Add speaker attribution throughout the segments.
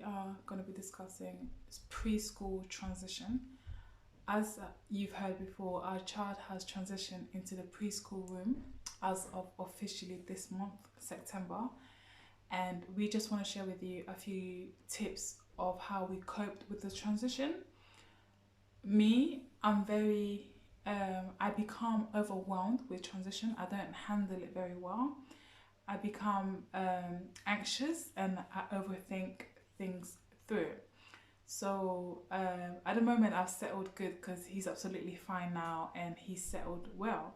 Speaker 1: are going to be discussing preschool transition. As you've heard before, our child has transitioned into the preschool room as of officially this month, September. And we just want to share with you a few tips of how we coped with the transition. I become overwhelmed with transition. I don't handle it very well. I become anxious and I overthink things through. So at the moment I've settled good because he's absolutely fine now and he's settled well.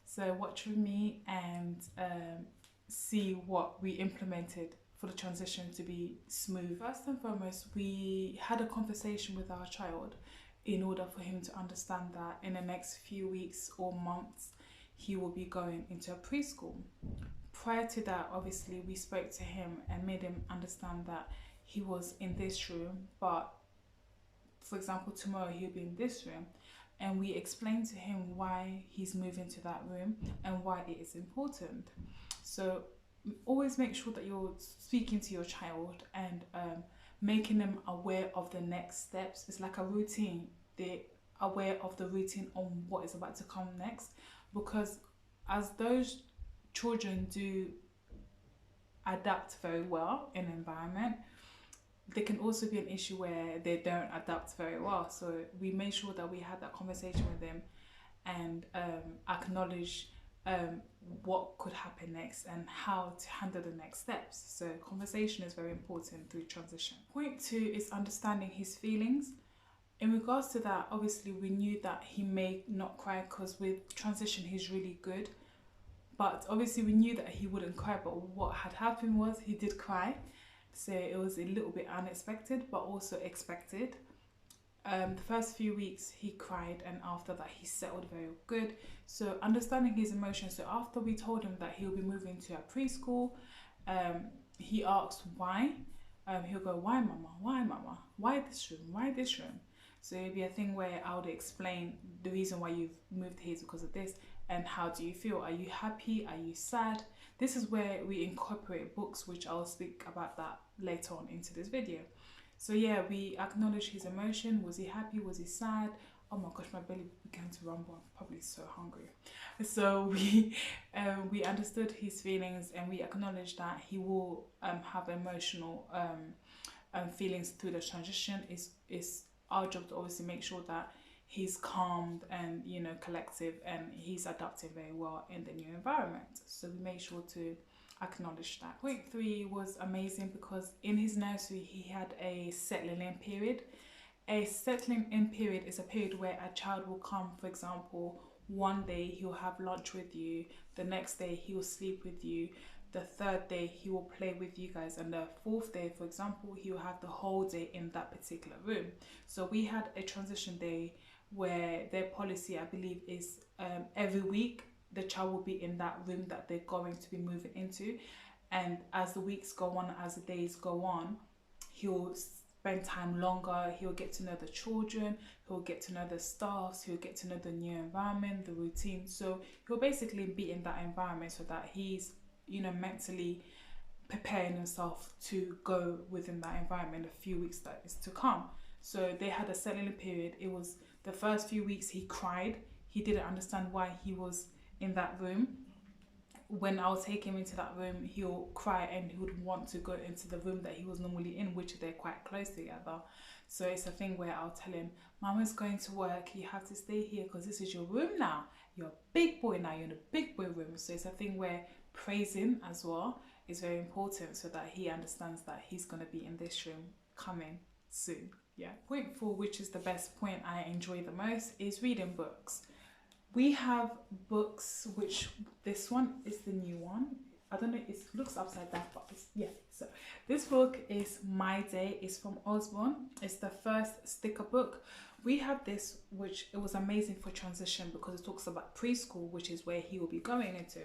Speaker 1: So watch with me and see what we implemented for the transition to be smooth. First and foremost, we had a conversation with our child in order for him to understand that in the next few weeks or months he will be going into a preschool. Prior to that, obviously we spoke to him and made him understand that he was in this room, but for example tomorrow he'll be in this room, and we explained to him why he's moving to that room and why it is important. So always make sure that you're speaking to your child and making them aware of the next steps. It's like a routine. They're aware of the routine on what is about to come next, because as those children do adapt very well in an environment, there can also be an issue where they don't adapt very well. So we made sure that we had that conversation with them and acknowledge what could happen next and how to handle the next steps. So conversation is very important through transition. Point 2 is understanding his feelings. In regards to that, obviously we knew that he may not cry because with transition he's really good, but obviously we knew that he wouldn't cry. But what had happened was he did cry, so it was a little bit unexpected but also expected. The first few weeks he cried, and after that he settled very good. So understanding his emotions. So after we told him that he'll be moving to a preschool, he asked why. He'll go, why mama, why this room, why this room? So it'd be a thing where I would explain the reason why you've moved here is because of this, and how do you feel? Are you happy? Are you sad? This is where we incorporate books, which I'll speak about that later on into this video. So yeah, we acknowledge his emotion. Was he happy? Was he sad? Oh my gosh, my belly began to rumble. I'm probably so hungry. So we understood his feelings, and we acknowledged that he will have emotional feelings through the transition. It's our job to obviously make sure that he's calmed and collective, and he's adapting very well in the new environment. So we made sure to acknowledge that. Point 3 was amazing because in his nursery he had a settling in period. A settling in period is a period where a child will come, for example, one day he'll have lunch with you, the next day he will sleep with you, the third day he will play with you guys, and the fourth day, for example, he will have the whole day in that particular room. So we had a transition day where their policy, I believe, is every week the child will be in that room that they're going to be moving into, and as the weeks go on, as the days go on, he'll spend time longer, he'll get to know the children, he'll get to know the staffs, he'll get to know the new environment, the routine. So he'll basically be in that environment so that he's mentally preparing himself to go within that environment a few weeks that is to come. So they had a settling period. It was the first few weeks he cried. He didn't understand why he was in that room. When I'll take him into that room, he'll cry and he would want to go into the room that he was normally in, which they're quite close together. So it's a thing where I'll tell him, Mama's going to work, you have to stay here because this is your room now. You're a big boy now, you're in a big boy room. So it's a thing where praising as well is very important so that he understands that he's going to be in this room coming soon. Yeah. Point 4, which is the best point I enjoy the most, is reading books. We have books, which this one is the new one. I don't know, it looks upside down, but yeah. So this book is My Day. It's from Osborne. It's the first sticker book. We have this, which it was amazing for transition because it talks about preschool, which is where he will be going into.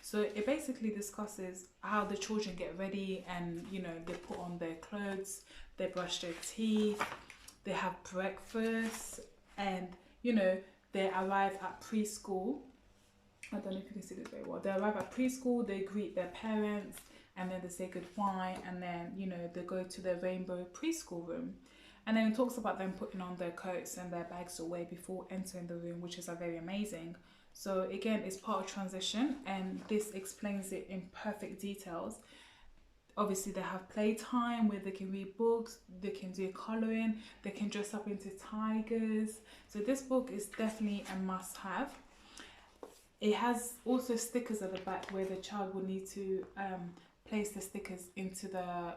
Speaker 1: So it basically discusses how the children get ready, and they put on their clothes, they brush their teeth, they have breakfast, and they arrive at preschool. I don't know if you can see this very well. They arrive at preschool, they greet their parents, and then they say goodbye, and then, you know, they go to the rainbow preschool room. And then it talks about them putting on their coats and their bags away before entering the room, which is very amazing. So again, it's part of transition, and this explains it in perfect details. Obviously, they have playtime where they can read books, they can do colouring, they can dress up into tigers. So this book is definitely a must-have. It has also stickers at the back where the child will need to place the stickers into the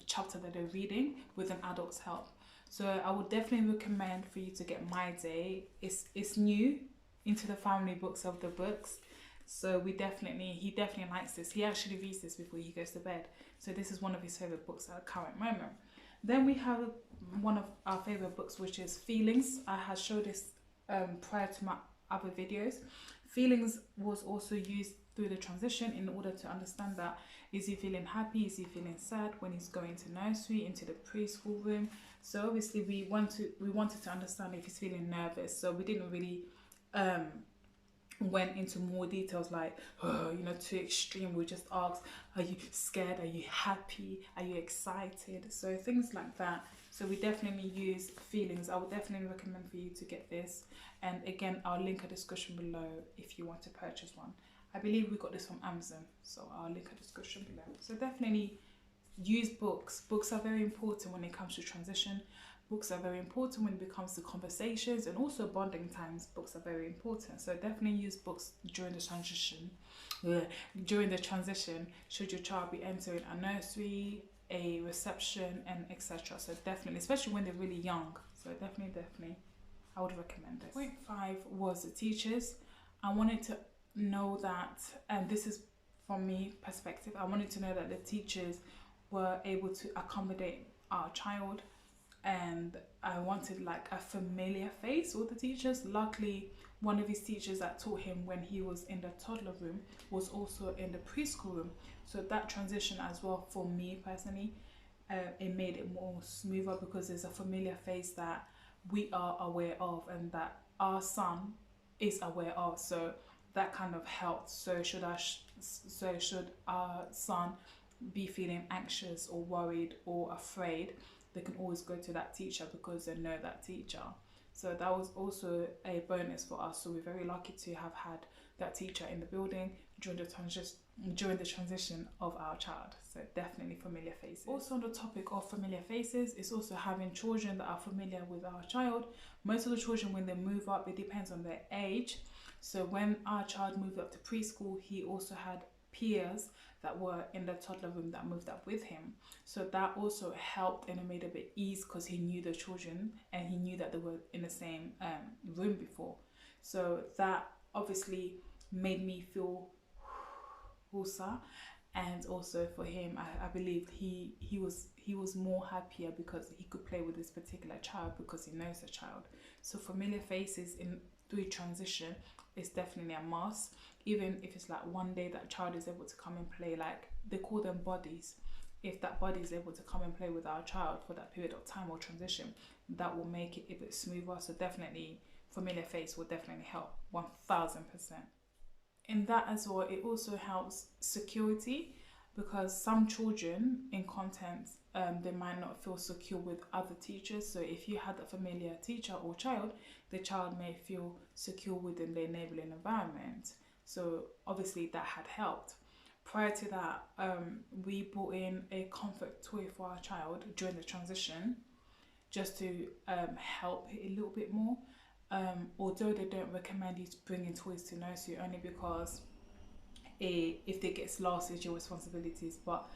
Speaker 1: chapter that they're reading with an adult's help. So I would definitely recommend for you to get My Day. It's new into the family books of the books. So he definitely likes this. He actually reads this before he goes to bed. So this is one of his favourite books at the current moment. Then we have one of our favourite books, which is Feelings. I had showed this prior to my other videos. Feelings was also used through the transition in order to understand that, is he feeling happy, is he feeling sad when he's going to nursery, into the preschool room. So obviously we wanted to understand if he's feeling nervous. So we didn't really went into more details like, you know, too extreme. We just asked, are you scared, are you happy, are you excited? So things like that. So we definitely use Feelings. I would definitely recommend for you to get this, and again, I'll link a description below if you want to purchase one. I believe we got this from Amazon, so I'll link a description below. So definitely use books. Books are very important when it comes to transition. Books are very important when it comes to conversations, and also bonding times. Books are very important. So definitely use books during the transition. During the transition, should your child be entering a nursery, a reception, and etc. So definitely, especially when they're really young. So definitely, I would recommend this. Point 5 was the teachers. I wanted to know that, and this is from me perspective, I wanted to know that the teachers were able to accommodate our child, and I wanted like a familiar face with the teachers. Luckily, one of his teachers that taught him when he was in the toddler room was also in the preschool room. So that transition as well, for me personally, it made it more smoother because there's a familiar face that we are aware of and that our son is aware of. So that kind of helped. So should our son be feeling anxious or worried or afraid, they can always go to that teacher because they know that teacher. So that was also a bonus for us. So we're very lucky to have had that teacher in the building during the transition of our child. So definitely familiar faces. Also on the topic of familiar faces, it's also having children that are familiar with our child. Most of the children, when they move up, it depends on their age. So when our child moved up to preschool, he also had peers that were in the toddler room that moved up with him. So that also helped, and it made it a bit easy because he knew the children and he knew that they were in the same room before. So that obviously made me feel whosa, and also for him, I believe he was more happier because he could play with this particular child because he knows the child. So familiar faces through transition is definitely a must. Even if it's like one day that child is able to come and play, like they call them buddies. If that buddy is able to come and play with our child for that period of time or transition, that will make it a bit smoother. So definitely familiar face will definitely help 1000%. In that as well, it also helps security, because some children in content, they might not feel secure with other teachers. So if you had a familiar teacher or child, the child may feel secure within the enabling environment. So obviously that had helped. Prior to that, we brought in a comfort toy for our child during the transition, just to help it a little bit more. Although they don't recommend you to bring in toys to nursery, only because if they get lost, it's your responsibilities. But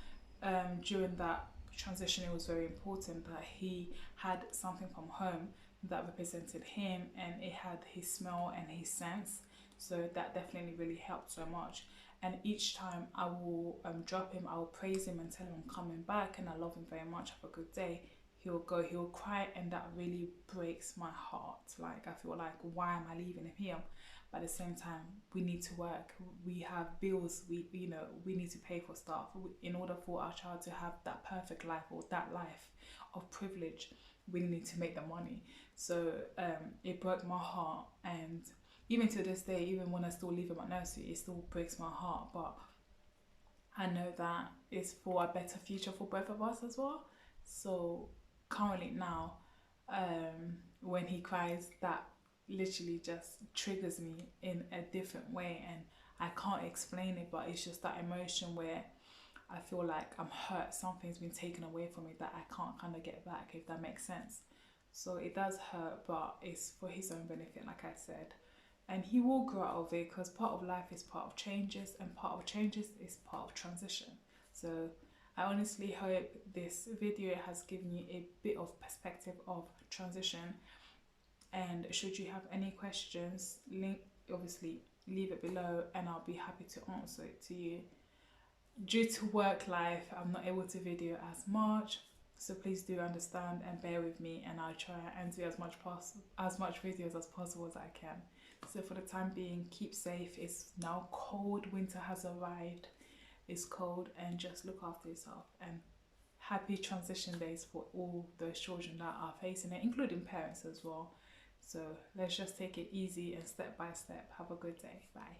Speaker 1: during that transition, it was very important that he had something from home that represented him, and it had his smell and his sense. So that definitely really helped so much. And each time I will drop him, I will praise him and tell him I'm coming back and I love him very much, have a good day. He'll cry, and that really breaks my heart. Like, I feel like, why am I leaving him here? But at the same time, we need to work. We have bills. We need to pay for stuff. In order for our child to have that perfect life, or that life of privilege, we need to make the money. So it broke my heart, and even to this day, even when I still leave him at nursery, it still breaks my heart. But I know that it's for a better future for both of us as well. So currently now, when he cries, that literally just triggers me in a different way, and I can't explain it, but it's just that emotion where I feel like I'm hurt, something's been taken away from me that I can't kind of get back, if that makes sense. So it does hurt, but it's for his own benefit, like I said. And he will grow out of it, because part of life is part of changes, and part of changes is part of transition. So I honestly hope this video has given you a bit of perspective of transition. And should you have any questions, link obviously leave it below, and I'll be happy to answer it to you. Due to work life, I'm not able to video as much, so please do understand and bear with me, and I'll try and do as much videos as possible as I can. So for the time being, keep safe. It's now cold, winter has arrived, it's cold, and just look after yourself. And happy transition days for all those children that are facing it, including parents as well. So let's just take it easy and step by step. Have a good day. Bye.